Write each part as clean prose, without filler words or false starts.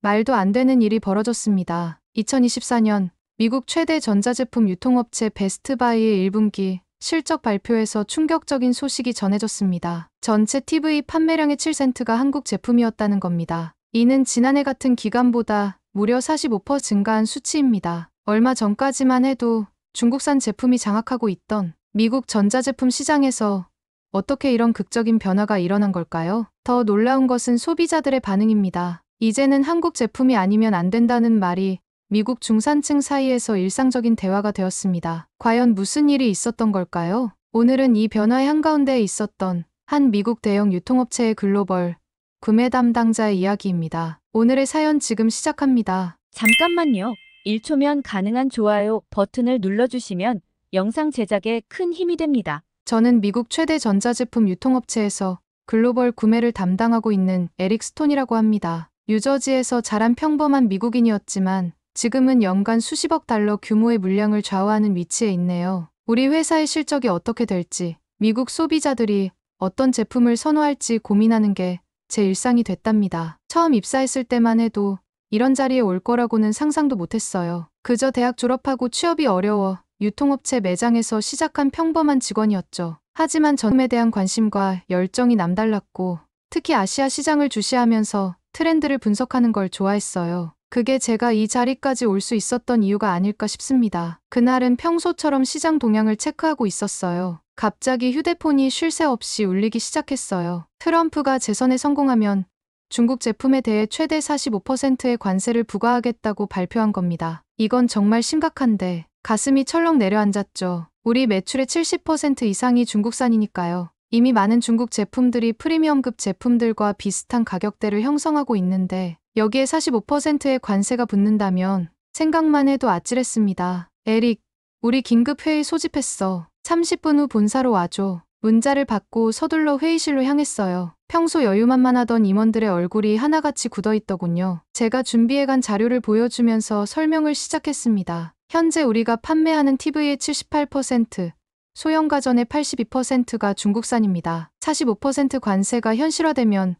말도 안 되는 일이 벌어졌습니다. 2024년 미국 최대 전자제품 유통업체 베스트바이의 1분기 실적 발표에서 충격적인 소식이 전해졌습니다. 전체 TV 판매량의 7%가 한국 제품이었다는 겁니다. 이는 지난해 같은 기간보다 무려 45% 증가한 수치입니다. 얼마 전까지만 해도 중국산 제품이 장악하고 있던 미국 전자제품 시장에서 어떻게 이런 극적인 변화가 일어난 걸까요? 더 놀라운 것은 소비자들의 반응입니다. 이제는 한국 제품이 아니면 안 된다는 말이 미국 중산층 사이에서 일상적인 대화가 되었습니다. 과연 무슨 일이 있었던 걸까요? 오늘은 이 변화의 한가운데에 있었던 한 미국 대형 유통업체의 글로벌 구매 담당자의 이야기입니다. 오늘의 사연 지금 시작합니다. 잠깐만요. 1초면 가능한 좋아요 버튼을 눌러주시면 영상 제작에 큰 힘이 됩니다. 저는 미국 최대 전자제품 유통업체에서 글로벌 구매를 담당하고 있는 에릭 스톤이라고 합니다. 뉴저지에서 자란 평범한 미국인이었지만 지금은 연간 수십억 달러 규모의 물량을 좌우하는 위치에 있네요. 우리 회사의 실적이 어떻게 될지, 미국 소비자들이 어떤 제품을 선호할지 고민하는 게 제 일상이 됐답니다. 처음 입사했을 때만 해도 이런 자리에 올 거라고는 상상도 못했어요. 그저 대학 졸업하고 취업이 어려워 유통업체 매장에서 시작한 평범한 직원이었죠. 하지만 제품에 대한 관심과 열정이 남달랐고 특히 아시아 시장을 주시하면서 트렌드를 분석하는 걸 좋아했어요. 그게 제가 이 자리까지 올 수 있었던 이유가 아닐까 싶습니다. 그날은 평소처럼 시장 동향을 체크하고 있었어요. 갑자기 휴대폰이 쉴 새 없이 울리기 시작했어요. 트럼프가 재선에 성공하면 중국 제품에 대해 최대 45%의 관세를 부과하겠다고 발표한 겁니다. 이건 정말 심각한데 가슴이 철렁 내려앉았죠. 우리 매출의 70% 이상이 중국산이니까요. 이미 많은 중국 제품들이 프리미엄급 제품들과 비슷한 가격대를 형성하고 있는데 여기에 45%의 관세가 붙는다면 생각만 해도 아찔했습니다. 에릭, 우리 긴급 회의 소집했어. 30분 후 본사로 와줘. 문자를 받고 서둘러 회의실로 향했어요. 평소 여유만만하던 임원들의 얼굴이 하나같이 굳어있더군요. 제가 준비해간 자료를 보여주면서 설명을 시작했습니다. 현재 우리가 판매하는 TV의 78%, 소형 가전의 82%가 중국산입니다. 45% 관세가 현실화되면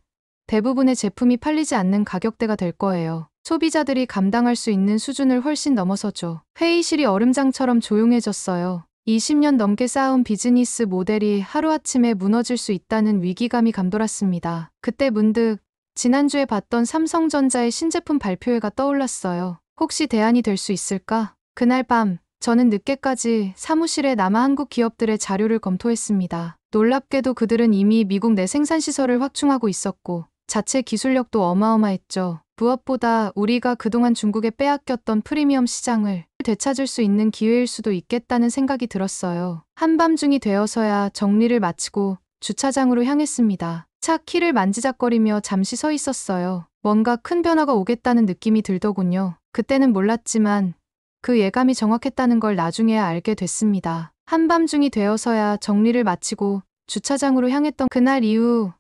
대부분의 제품이 팔리지 않는 가격대가 될 거예요. 소비자들이 감당할 수 있는 수준을 훨씬 넘어서죠. 회의실이 얼음장처럼 조용해졌어요. 20년 넘게 쌓아온 비즈니스 모델이 하루아침에 무너질 수 있다는 위기감이 감돌았습니다. 그때 문득 지난주에 봤던 삼성전자의 신제품 발표회가 떠올랐어요. 혹시 대안이 될 수 있을까? 그날 밤 저는 늦게까지 사무실에 남아 한국 기업들의 자료를 검토했습니다. 놀랍게도 그들은 이미 미국 내 생산시설을 확충하고 있었고 자체 기술력도 어마어마했죠. 무엇보다 우리가 그동안 중국에 빼앗겼던 프리미엄 시장을 되찾을 수 있는 기회일 수도 있겠다는 생각이 들었어요. 한밤중이 되어서야 정리를 마치고 주차장으로 향했습니다. 차 키를 만지작거리며 잠시 서 있었어요. 뭔가 큰 변화가 오겠다는 느낌이 들더군요. 그때는 몰랐지만 그 예감이 정확했다는 걸 나중에야 알게 됐습니다. 한밤중이 되어서야 정리를 마치고 주차장으로 향했던 그날 이후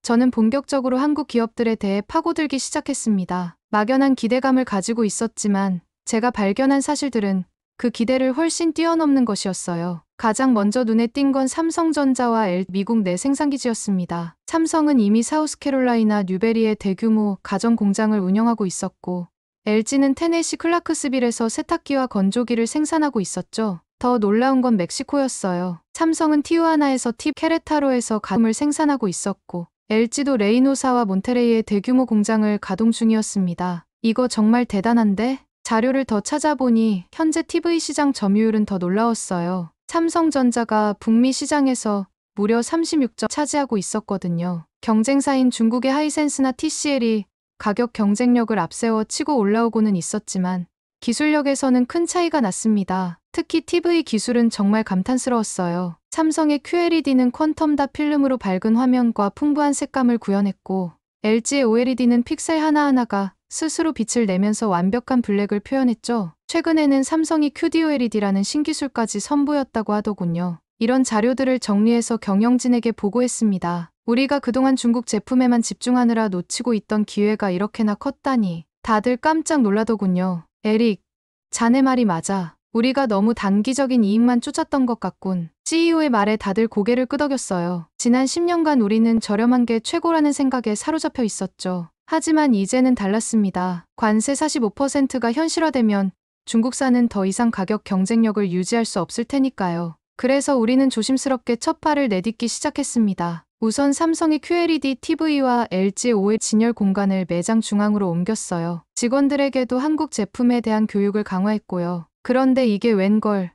저는 본격적으로 한국 기업들에 대해 파고들기 시작했습니다. 막연한 기대감을 가지고 있었지만 제가 발견한 사실들은 그 기대를 훨씬 뛰어넘는 것이었어요. 가장 먼저 눈에 띈 건 삼성전자와 미국 내 생산기지였습니다. 삼성은 이미 사우스캐롤라이나 뉴베리의 대규모 가전 공장을 운영하고 있었고 LG는 테네시 클라크스빌에서 세탁기와 건조기를 생산하고 있었죠. 더 놀라운 건 멕시코였어요. 삼성은 티우아나에서 케레타로에서 가품을 생산하고 있었고 LG도 레이노사와 몬테레이의 대규모 공장을 가동 중이었습니다. 이거 정말 대단한데? 자료를 더 찾아보니 현재 TV 시장 점유율은 더 놀라웠어요. 삼성전자가 북미 시장에서 무려 36점 차지하고 있었거든요. 경쟁사인 중국의 하이센스나 TCL이 가격 경쟁력을 앞세워 치고 올라오고는 있었지만 기술력에서는 큰 차이가 났습니다. 특히 TV 기술은 정말 감탄스러웠어요. 삼성의 QLED는 퀀텀 필름으로 밝은 화면과 풍부한 색감을 구현했고 LG의 OLED는 픽셀 하나하나가 스스로 빛을 내면서 완벽한 블랙을 표현했죠. 최근에는 삼성이 QD-OLED라는 신기술까지 선보였다고 하더군요. 이런 자료들을 정리해서 경영진에게 보고했습니다. 우리가 그동안 중국 제품에만 집중하느라 놓치고 있던 기회가 이렇게나 컸다니. 다들 깜짝 놀라더군요. 에릭, 자네 말이 맞아. 우리가 너무 단기적인 이익만 쫓았던 것 같군. CEO의 말에 다들 고개를 끄덕였어요. 지난 10년간 우리는 저렴한 게 최고라는 생각에 사로잡혀 있었죠. 하지만 이제는 달랐습니다. 관세 45%가 현실화되면 중국산은 더 이상 가격 경쟁력을 유지할 수 없을 테니까요. 그래서 우리는 조심스럽게 첫 발을 내딛기 시작했습니다. 우선 삼성의 QLED TV와 LG OLED 진열 공간을 매장 중앙으로 옮겼어요. 직원들에게도 한국 제품에 대한 교육을 강화했고요. 그런데 이게 웬걸,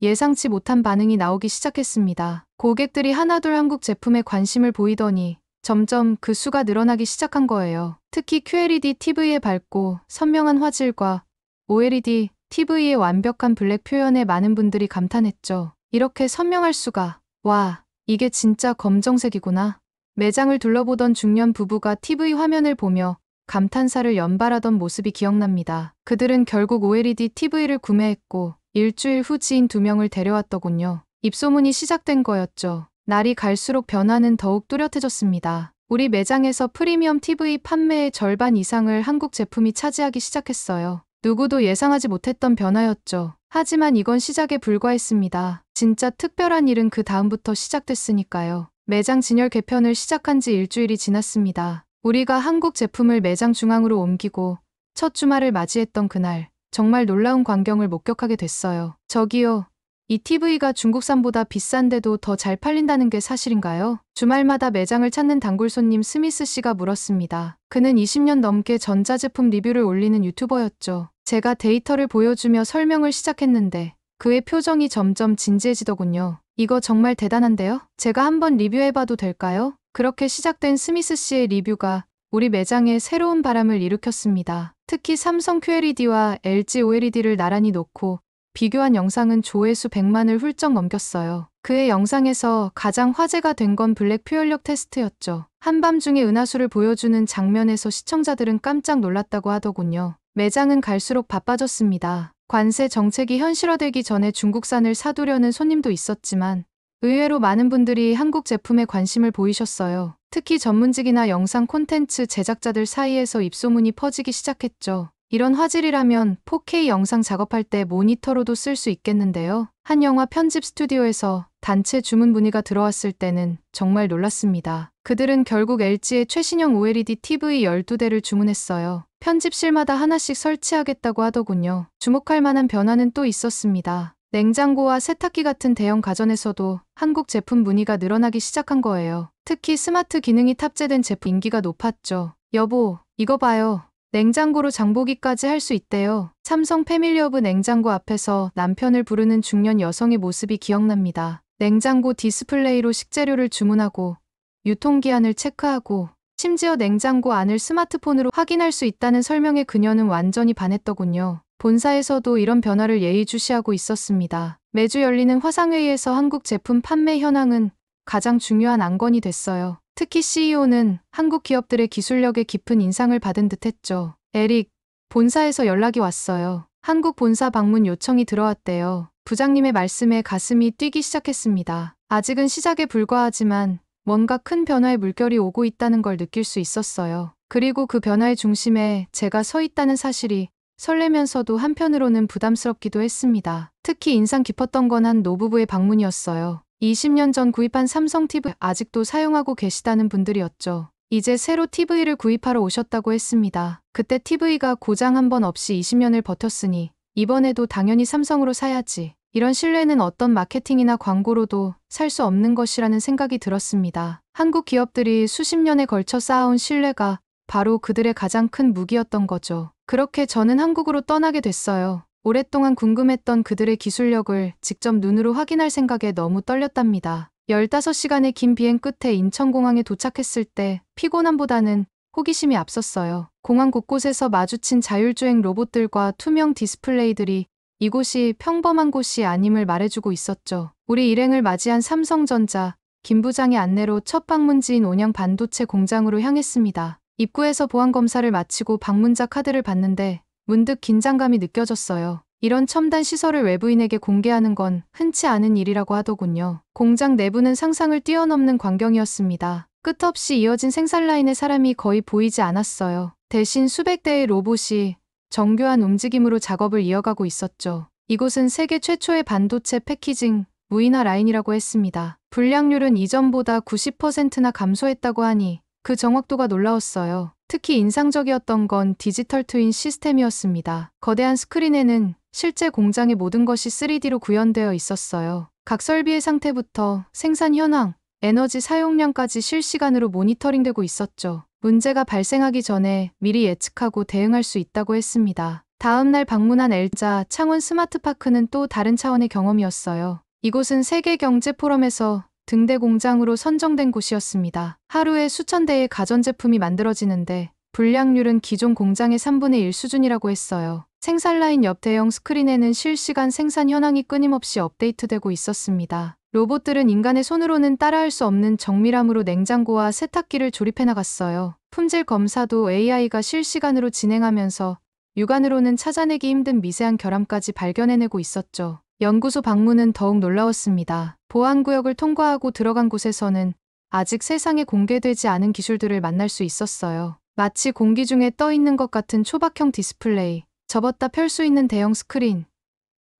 예상치 못한 반응이 나오기 시작했습니다. 고객들이 하나둘 한국 제품에 관심을 보이더니 점점 그 수가 늘어나기 시작한 거예요. 특히 QLED TV의 밝고 선명한 화질과 OLED TV의 완벽한 블랙 표현에 많은 분들이 감탄했죠. 이렇게 선명할 수가. 와, 이게 진짜 검정색이구나. 매장을 둘러보던 중년 부부가 TV 화면을 보며 감탄사를 연발하던 모습이 기억납니다. 그들은 결국 OLED TV를 구매했고 일주일 후 지인 2명을 데려왔더군요. 입소문이 시작된 거였죠. 날이 갈수록 변화는 더욱 뚜렷해졌습니다. 우리 매장에서 프리미엄 TV 판매의 절반 이상을 한국 제품이 차지하기 시작했어요. 누구도 예상하지 못했던 변화였죠. 하지만 이건 시작에 불과했습니다. 진짜 특별한 일은 그 다음부터 시작됐으니까요. 매장 진열 개편을 시작한 지 일주일이 지났습니다. 우리가 한국 제품을 매장 중앙으로 옮기고 첫 주말을 맞이했던 그날, 정말 놀라운 광경을 목격하게 됐어요. 저기요, 이 TV가 중국산보다 비싼데도 더 잘 팔린다는 게 사실인가요? 주말마다 매장을 찾는 단골 손님 스미스 씨가 물었습니다. 그는 20년 넘게 전자제품 리뷰를 올리는 유튜버였죠. 제가 데이터를 보여주며 설명을 시작했는데 그의 표정이 점점 진지해지더군요. 이거 정말 대단한데요? 제가 한번 리뷰해봐도 될까요? 그렇게 시작된 스미스 씨의 리뷰가 우리 매장에 새로운 바람을 일으켰습니다. 특히 삼성 QLED와 LG OLED를 나란히 놓고 비교한 영상은 조회수 100만을 훌쩍 넘겼어요. 그의 영상에서 가장 화제가 된 건 블랙 표현력 테스트였죠. 한밤중에 은하수를 보여주는 장면에서 시청자들은 깜짝 놀랐다고 하더군요. 매장은 갈수록 바빠졌습니다. 관세 정책이 현실화되기 전에 중국산을 사두려는 손님도 있었지만 의외로 많은 분들이 한국 제품에 관심을 보이셨어요. 특히 전문직이나 영상 콘텐츠 제작자들 사이에서 입소문이 퍼지기 시작했죠. 이런 화질이라면 4K 영상 작업할 때 모니터로도 쓸 수 있겠는데요. 한 영화 편집 스튜디오에서 단체 주문 문의가 들어왔을 때는 정말 놀랐습니다. 그들은 결국 LG의 최신형 OLED TV 12대를 주문했어요. 편집실마다 하나씩 설치하겠다고 하더군요. 주목할 만한 변화는 또 있었습니다. 냉장고와 세탁기 같은 대형 가전에서도 한국 제품 문의가 늘어나기 시작한 거예요. 특히 스마트 기능이 탑재된 제품 인기가 높았죠. 여보, 이거 봐요. 냉장고로 장보기까지 할 수 있대요. 삼성 패밀리허브 냉장고 앞에서 남편을 부르는 중년 여성의 모습이 기억납니다. 냉장고 디스플레이로 식재료를 주문하고 유통기한을 체크하고 심지어 냉장고 안을 스마트폰으로 확인할 수 있다는 설명에 그녀는 완전히 반했더군요. 본사에서도 이런 변화를 예의주시하고 있었습니다. 매주 열리는 화상회의에서 한국 제품 판매 현황은 가장 중요한 안건이 됐어요. 특히 CEO는 한국 기업들의 기술력에 깊은 인상을 받은 듯했죠. 에릭, 본사에서 연락이 왔어요. 한국 본사 방문 요청이 들어왔대요. 부장님의 말씀에 가슴이 뛰기 시작했습니다. 아직은 시작에 불과하지만 뭔가 큰 변화의 물결이 오고 있다는 걸 느낄 수 있었어요. 그리고 그 변화의 중심에 제가 서 있다는 사실이 설레면서도 한편으로는 부담스럽기도 했습니다. 특히 인상 깊었던 건 한 노부부의 방문이었어요. 20년 전 구입한 삼성 TV 아직도 사용하고 계시다는 분들이었죠. 이제 새로 TV를 구입하러 오셨다고 했습니다. 그때 TV가 고장 한 번 없이 20년을 버텼으니 이번에도 당연히 삼성으로 사야지. 이런 신뢰는 어떤 마케팅이나 광고로도 살 수 없는 것이라는 생각이 들었습니다. 한국 기업들이 수십 년에 걸쳐 쌓아온 신뢰가 바로 그들의 가장 큰 무기였던 거죠. 그렇게 저는 한국으로 떠나게 됐어요. 오랫동안 궁금했던 그들의 기술력을 직접 눈으로 확인할 생각에 너무 떨렸답니다. 15시간의 긴 비행 끝에 인천공항에 도착했을 때 피곤함보다는 호기심이 앞섰어요. 공항 곳곳에서 마주친 자율주행 로봇들과 투명 디스플레이들이 이곳이 평범한 곳이 아님을 말해주고 있었죠. 우리 일행을 맞이한 삼성전자 김 부장의 안내로 첫 방문지인 온양 반도체 공장으로 향했습니다. 입구에서 보안검사를 마치고 방문자 카드를 봤는데 문득 긴장감이 느껴졌어요. 이런 첨단 시설을 외부인에게 공개하는 건 흔치 않은 일이라고 하더군요. 공장 내부는 상상을 뛰어넘는 광경이었습니다. 끝없이 이어진 생산라인에 사람이 거의 보이지 않았어요. 대신 수백 대의 로봇이 정교한 움직임으로 작업을 이어가고 있었죠. 이곳은 세계 최초의 반도체 패키징, 무인화 라인이라고 했습니다. 불량률은 이전보다 90%나 감소했다고 하니 그 정확도가 놀라웠어요. 특히 인상적이었던 건 디지털 트윈 시스템이었습니다. 거대한 스크린에는 실제 공장의 모든 것이 3D로 구현되어 있었어요. 각 설비의 상태부터 생산 현황, 에너지 사용량까지 실시간으로 모니터링되고 있었죠. 문제가 발생하기 전에 미리 예측하고 대응할 수 있다고 했습니다. 다음 날 방문한 엘자 창원 스마트파크는 또 다른 차원의 경험이었어요. 이곳은 세계경제포럼에서 등대 공장으로 선정된 곳이었습니다. 하루에 수천 대의 가전제품이 만들어지는데 불량률은 기존 공장의 3분의 1 수준이라고 했어요. 생산 라인 옆 대형 스크린에는 실시간 생산 현황이 끊임없이 업데이트되고 있었습니다. 로봇들은 인간의 손으로는 따라할 수 없는 정밀함으로 냉장고와 세탁기를 조립해 나갔어요. 품질 검사도 AI가 실시간으로 진행하면서 육안으로는 찾아내기 힘든 미세한 결함까지 발견해내고 있었죠. 연구소 방문은 더욱 놀라웠습니다. 보안구역을 통과하고 들어간 곳에서는 아직 세상에 공개되지 않은 기술들을 만날 수 있었어요. 마치 공기 중에 떠 있는 것 같은 초박형 디스플레이, 접었다 펼 수 있는 대형 스크린,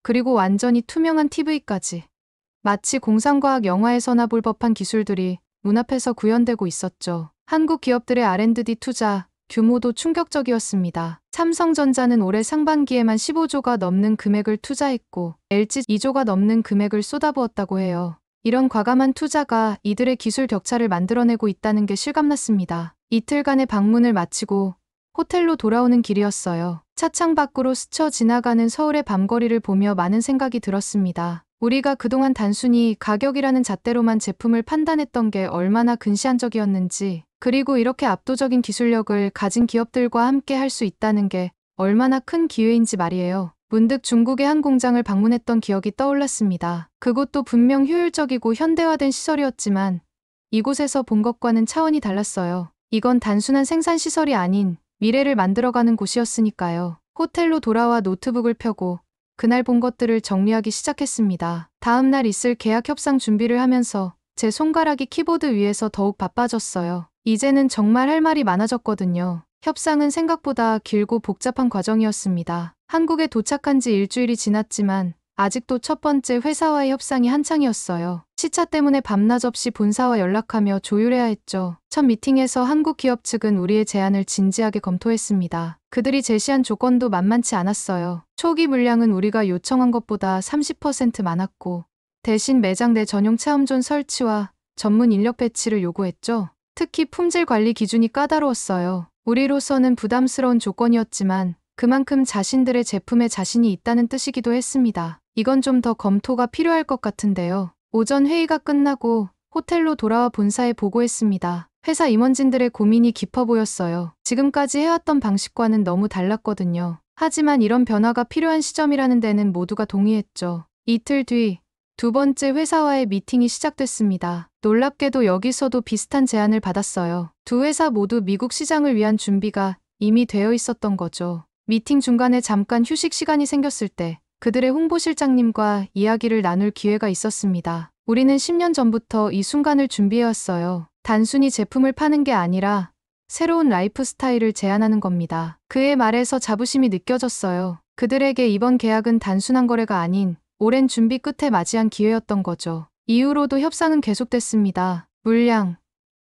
그리고 완전히 투명한 TV까지. 마치 공상과학 영화에서나 볼 법한 기술들이 눈앞에서 구현되고 있었죠. 한국 기업들의 R&D 투자 규모도 충격적이었습니다. 삼성전자는 올해 상반기에만 15조가 넘는 금액을 투자했고 LG 2조가 넘는 금액을 쏟아부었다고 해요. 이런 과감한 투자가 이들의 기술 격차를 만들어내고 있다는 게 실감났습니다. 이틀간의 방문을 마치고 호텔로 돌아오는 길이었어요. 차창 밖으로 스쳐 지나가는 서울의 밤거리를 보며 많은 생각이 들었습니다. 우리가 그동안 단순히 가격이라는 잣대로만 제품을 판단했던 게 얼마나 근시안적이었는지, 그리고 이렇게 압도적인 기술력을 가진 기업들과 함께 할 수 있다는 게 얼마나 큰 기회인지 말이에요. 문득 중국의 한 공장을 방문했던 기억이 떠올랐습니다. 그곳도 분명 효율적이고 현대화된 시설이었지만 이곳에서 본 것과는 차원이 달랐어요. 이건 단순한 생산시설이 아닌 미래를 만들어가는 곳이었으니까요. 호텔로 돌아와 노트북을 펴고 그날 본 것들을 정리하기 시작했습니다. 다음 날 있을 계약 협상 준비를 하면서 제 손가락이 키보드 위에서 더욱 바빠졌어요. 이제는 정말 할 말이 많아졌거든요. 협상은 생각보다 길고 복잡한 과정이었습니다. 한국에 도착한 지 일주일이 지났지만 아직도 첫 번째 회사와의 협상이 한창이었어요. 시차 때문에 밤낮 없이 본사와 연락하며 조율해야 했죠. 첫 미팅에서 한국 기업 측은 우리의 제안을 진지하게 검토했습니다. 그들이 제시한 조건도 만만치 않았어요. 초기 물량은 우리가 요청한 것보다 30% 많았고 대신 매장 내 전용 체험존 설치와 전문 인력 배치를 요구했죠. 특히 품질 관리 기준이 까다로웠어요. 우리로서는 부담스러운 조건이었지만 그만큼 자신들의 제품에 자신이 있다는 뜻이기도 했습니다. 이건 좀 더 검토가 필요할 것 같은데요. 오전 회의가 끝나고 호텔로 돌아와 본사에 보고했습니다. 회사 임원진들의 고민이 깊어 보였어요. 지금까지 해왔던 방식과는 너무 달랐거든요. 하지만 이런 변화가 필요한 시점이라는 데는 모두가 동의했죠. 이틀 뒤 두 번째 회사와의 미팅이 시작됐습니다. 놀랍게도 여기서도 비슷한 제안을 받았어요. 두 회사 모두 미국 시장을 위한 준비가 이미 되어 있었던 거죠. 미팅 중간에 잠깐 휴식 시간이 생겼을 때 그들의 홍보실장님과 이야기를 나눌 기회가 있었습니다. 우리는 10년 전부터 이 순간을 준비해왔어요. 단순히 제품을 파는 게 아니라 새로운 라이프 스타일을 제안하는 겁니다. 그의 말에서 자부심이 느껴졌어요. 그들에게 이번 계약은 단순한 거래가 아닌 오랜 준비 끝에 맞이한 기회였던 거죠. 이후로도 협상은 계속됐습니다. 물량,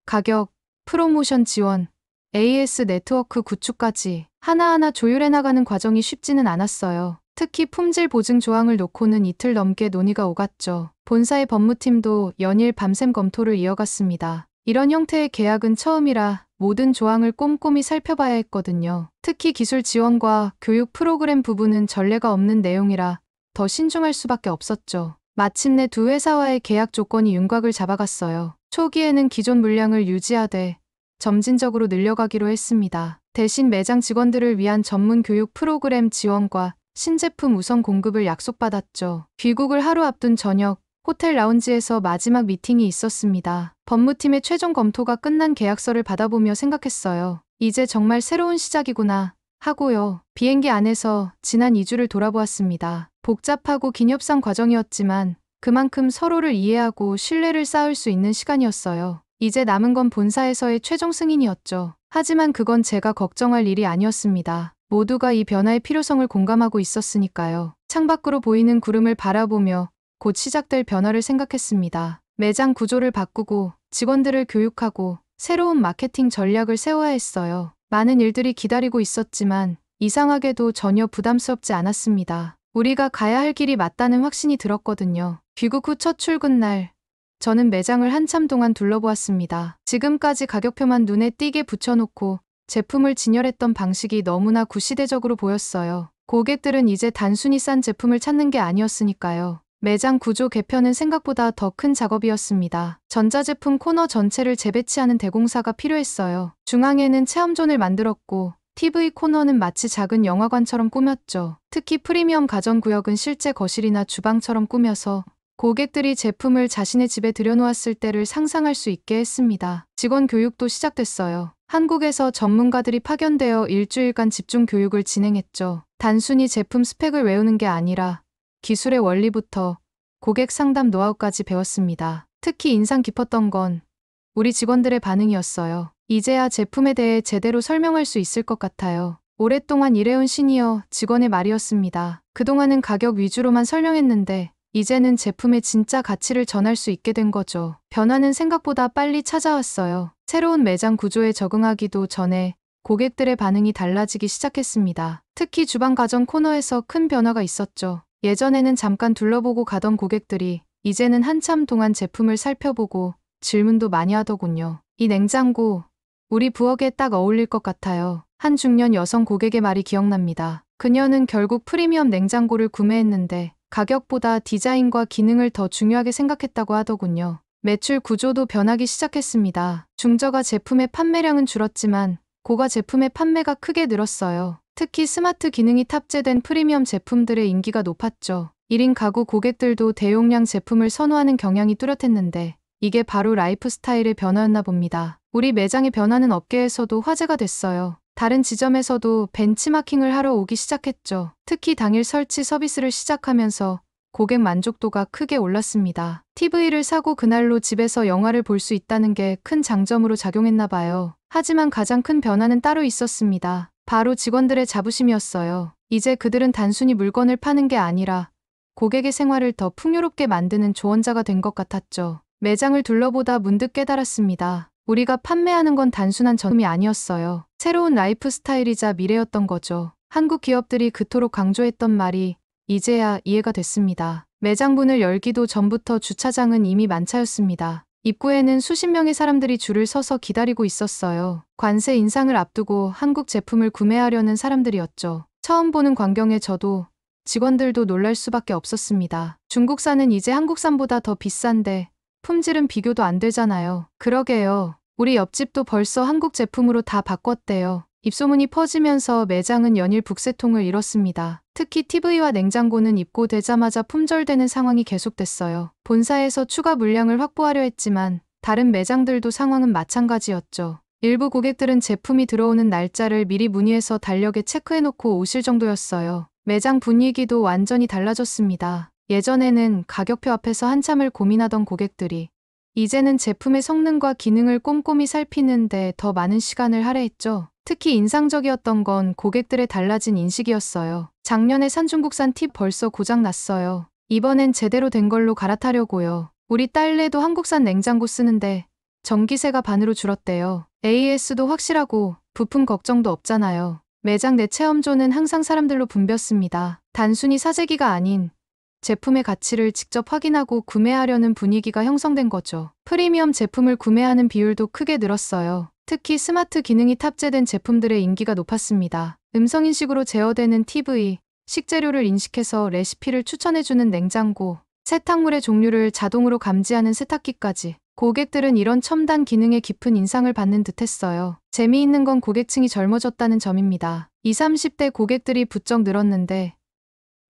가격, 프로모션 지원, AS 네트워크 구축까지 하나하나 조율해 나가는 과정이 쉽지는 않았어요. 특히 품질 보증 조항을 놓고는 이틀 넘게 논의가 오갔죠. 본사의 법무팀도 연일 밤샘 검토를 이어갔습니다. 이런 형태의 계약은 처음이라 모든 조항을 꼼꼼히 살펴봐야 했거든요. 특히 기술 지원과 교육 프로그램 부분은 전례가 없는 내용이라 더 신중할 수밖에 없었죠. 마침내 두 회사와의 계약 조건이 윤곽을 잡아갔어요. 초기에는 기존 물량을 유지하되 점진적으로 늘려가기로 했습니다. 대신 매장 직원들을 위한 전문 교육 프로그램 지원과 신제품 우선 공급을 약속받았죠. 귀국을 하루 앞둔 저녁, 호텔 라운지에서 마지막 미팅이 있었습니다. 법무팀의 최종 검토가 끝난 계약서를 받아보며 생각했어요. 이제 정말 새로운 시작이구나 하고요. 비행기 안에서 지난 2주를 돌아보았습니다. 복잡하고 긴 협상 과정이었지만 그만큼 서로를 이해하고 신뢰를 쌓을 수 있는 시간이었어요. 이제 남은 건 본사에서의 최종 승인이었죠. 하지만 그건 제가 걱정할 일이 아니었습니다. 모두가 이 변화의 필요성을 공감하고 있었으니까요. 창밖으로 보이는 구름을 바라보며 곧 시작될 변화를 생각했습니다. 매장 구조를 바꾸고 직원들을 교육하고 새로운 마케팅 전략을 세워야 했어요. 많은 일들이 기다리고 있었지만 이상하게도 전혀 부담스럽지 않았습니다. 우리가 가야 할 길이 맞다는 확신이 들었거든요. 귀국 후 첫 출근 날, 저는 매장을 한참 동안 둘러보았습니다. 지금까지 가격표만 눈에 띄게 붙여놓고 제품을 진열했던 방식이 너무나 구시대적으로 보였어요. 고객들은 이제 단순히 싼 제품을 찾는 게 아니었으니까요. 매장 구조 개편은 생각보다 더 큰 작업이었습니다. 전자제품 코너 전체를 재배치하는 대공사가 필요했어요. 중앙에는 체험존을 만들었고 TV 코너는 마치 작은 영화관처럼 꾸몄죠. 특히 프리미엄 가전구역은 실제 거실이나 주방처럼 꾸며서 고객들이 제품을 자신의 집에 들여놓았을 때를 상상할 수 있게 했습니다. 직원 교육도 시작됐어요. 한국에서 전문가들이 파견되어 일주일간 집중 교육을 진행했죠. 단순히 제품 스펙을 외우는 게 아니라 기술의 원리부터 고객 상담 노하우까지 배웠습니다. 특히 인상 깊었던 건 우리 직원들의 반응이었어요. 이제야 제품에 대해 제대로 설명할 수 있을 것 같아요. 오랫동안 일해온 시니어 직원의 말이었습니다. 그동안은 가격 위주로만 설명했는데 이제는 제품의 진짜 가치를 전할 수 있게 된 거죠. 변화는 생각보다 빨리 찾아왔어요. 새로운 매장 구조에 적응하기도 전에 고객들의 반응이 달라지기 시작했습니다. 특히 주방 가전 코너에서 큰 변화가 있었죠. 예전에는 잠깐 둘러보고 가던 고객들이 이제는 한참 동안 제품을 살펴보고 질문도 많이 하더군요. 이 냉장고, 우리 부엌에 딱 어울릴 것 같아요. 한 중년 여성 고객의 말이 기억납니다. 그녀는 결국 프리미엄 냉장고를 구매했는데 가격보다 디자인과 기능을 더 중요하게 생각했다고 하더군요. 매출 구조도 변하기 시작했습니다. 중저가 제품의 판매량은 줄었지만 고가 제품의 판매가 크게 늘었어요. 특히 스마트 기능이 탑재된 프리미엄 제품들의 인기가 높았죠. 1인 가구 고객들도 대용량 제품을 선호하는 경향이 뚜렷했는데 이게 바로 라이프 스타일의 변화였나 봅니다. 우리 매장의 변화는 업계에서도 화제가 됐어요. 다른 지점에서도 벤치마킹을 하러 오기 시작했죠. 특히 당일 설치 서비스를 시작하면서 고객 만족도가 크게 올랐습니다. TV를 사고 그날로 집에서 영화를 볼 수 있다는 게 큰 장점으로 작용했나 봐요. 하지만 가장 큰 변화는 따로 있었습니다. 바로 직원들의 자부심이었어요. 이제 그들은 단순히 물건을 파는 게 아니라 고객의 생활을 더 풍요롭게 만드는 조언자가 된 것 같았죠. 매장을 둘러보다 문득 깨달았습니다. 우리가 판매하는 건 단순한 제품이 아니었어요. 새로운 라이프 스타일이자 미래였던 거죠. 한국 기업들이 그토록 강조했던 말이 이제야 이해가 됐습니다. 매장 문을 열기도 전부터 주차장은 이미 만차였습니다. 입구에는 수십 명의 사람들이 줄을 서서 기다리고 있었어요. 관세 인상을 앞두고 한국 제품을 구매하려는 사람들이었죠. 처음 보는 광경에 저도 직원들도 놀랄 수밖에 없었습니다. 중국산은 이제 한국산보다 더 비싼데 품질은 비교도 안 되잖아요. 그러게요. 우리 옆집도 벌써 한국 제품으로 다 바꿨대요. 입소문이 퍼지면서 매장은 연일 북새통을 이뤘습니다. 특히 TV와 냉장고는 입고되자마자 품절되는 상황이 계속됐어요. 본사에서 추가 물량을 확보하려 했지만 다른 매장들도 상황은 마찬가지였죠. 일부 고객들은 제품이 들어오는 날짜를 미리 문의해서 달력에 체크해놓고 오실 정도였어요. 매장 분위기도 완전히 달라졌습니다. 예전에는 가격표 앞에서 한참을 고민하던 고객들이 이제는 제품의 성능과 기능을 꼼꼼히 살피는데 더 많은 시간을 할애했죠. 특히 인상적이었던 건 고객들의 달라진 인식이었어요. 작년에 산 중국산 팁 벌써 고장 났어요. 이번엔 제대로 된 걸로 갈아타려고요. 우리 딸내도 한국산 냉장고 쓰는데 전기세가 반으로 줄었대요. AS도 확실하고 부품 걱정도 없잖아요. 매장 내 체험존은 항상 사람들로 붐볐습니다. 단순히 사재기가 아닌 제품의 가치를 직접 확인하고 구매하려는 분위기가 형성된 거죠. 프리미엄 제품을 구매하는 비율도 크게 늘었어요. 특히 스마트 기능이 탑재된 제품들의 인기가 높았습니다. 음성인식으로 제어되는 TV, 식재료를 인식해서 레시피를 추천해주는 냉장고, 세탁물의 종류를 자동으로 감지하는 세탁기까지. 고객들은 이런 첨단 기능에 깊은 인상을 받는 듯했어요. 재미있는 건 고객층이 젊어졌다는 점입니다. 20, 30대 고객들이 부쩍 늘었는데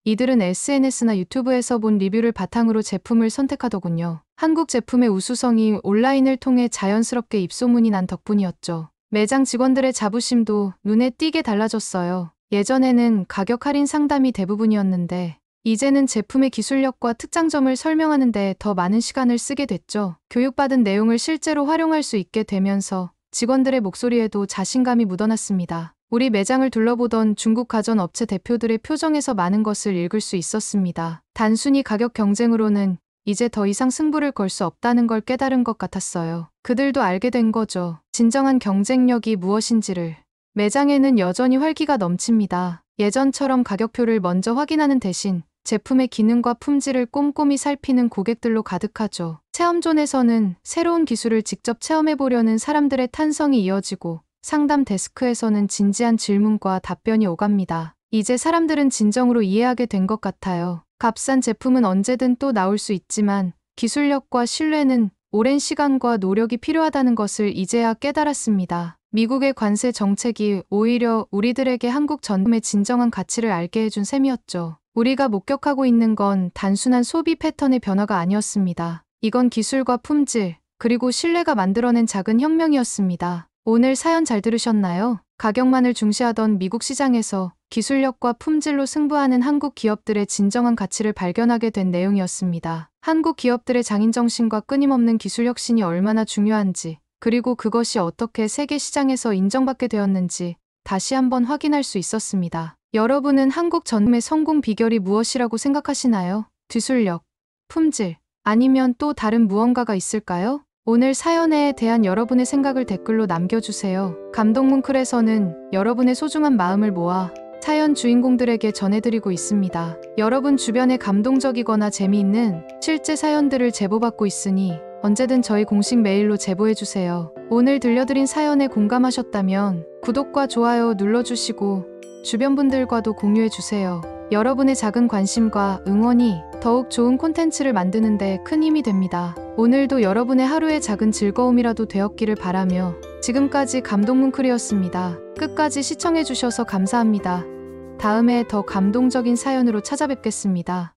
이들은 SNS나 유튜브에서 본 리뷰를 바탕으로 제품을 선택하더군요. 한국 제품의 우수성이 온라인을 통해 자연스럽게 입소문이 난 덕분이었죠. 매장 직원들의 자부심도 눈에 띄게 달라졌어요. 예전에는 가격 할인 상담이 대부분이었는데 이제는 제품의 기술력과 특장점을 설명하는 데 더 많은 시간을 쓰게 됐죠. 교육받은 내용을 실제로 활용할 수 있게 되면서 직원들의 목소리에도 자신감이 묻어났습니다. 우리 매장을 둘러보던 중국 가전 업체 대표들의 표정에서 많은 것을 읽을 수 있었습니다. 단순히 가격 경쟁으로는 이제 더 이상 승부를 걸 수 없다는 걸 깨달은 것 같았어요. 그들도 알게 된 거죠. 진정한 경쟁력이 무엇인지를. 매장에는 여전히 활기가 넘칩니다. 예전처럼 가격표를 먼저 확인하는 대신 제품의 기능과 품질을 꼼꼼히 살피는 고객들로 가득하죠. 체험존에서는 새로운 기술을 직접 체험해보려는 사람들의 탄성이 이어지고 상담 데스크에서는 진지한 질문과 답변이 오갑니다. 이제 사람들은 진정으로 이해하게 된 것 같아요. 값싼 제품은 언제든 또 나올 수 있지만 기술력과 신뢰는 오랜 시간과 노력이 필요하다는 것을 이제야 깨달았습니다. 미국의 관세 정책이 오히려 우리들에게 한국 전품의 진정한 가치를 알게 해준 셈이었죠. 우리가 목격하고 있는 건 단순한 소비 패턴의 변화가 아니었습니다. 이건 기술과 품질, 그리고 신뢰가 만들어낸 작은 혁명이었습니다. 오늘 사연 잘 들으셨나요? 가격만을 중시하던 미국 시장에서 기술력과 품질로 승부하는 한국 기업들의 진정한 가치를 발견하게 된 내용이었습니다. 한국 기업들의 장인정신과 끊임없는 기술 혁신이 얼마나 중요한지, 그리고 그것이 어떻게 세계 시장에서 인정받게 되었는지 다시 한번 확인할 수 있었습니다. 여러분은 한국 전품의 성공 비결이 무엇이라고 생각하시나요? 기술력, 품질, 아니면 또 다른 무언가가 있을까요? 오늘 사연에 대한 여러분의 생각을 댓글로 남겨주세요. 감동뭉클에서는 여러분의 소중한 마음을 모아 사연 주인공들에게 전해드리고 있습니다. 여러분 주변에 감동적이거나 재미있는 실제 사연들을 제보받고 있으니 언제든 저희 공식 메일로 제보해주세요. 오늘 들려드린 사연에 공감하셨다면 구독과 좋아요 눌러주시고 주변 분들과도 공유해주세요. 여러분의 작은 관심과 응원이 더욱 좋은 콘텐츠를 만드는 데 큰 힘이 됩니다. 오늘도 여러분의 하루의 작은 즐거움이라도 되었기를 바라며 지금까지 감동뭉클이었습니다. 끝까지 시청해주셔서 감사합니다. 다음에 더 감동적인 사연으로 찾아뵙겠습니다.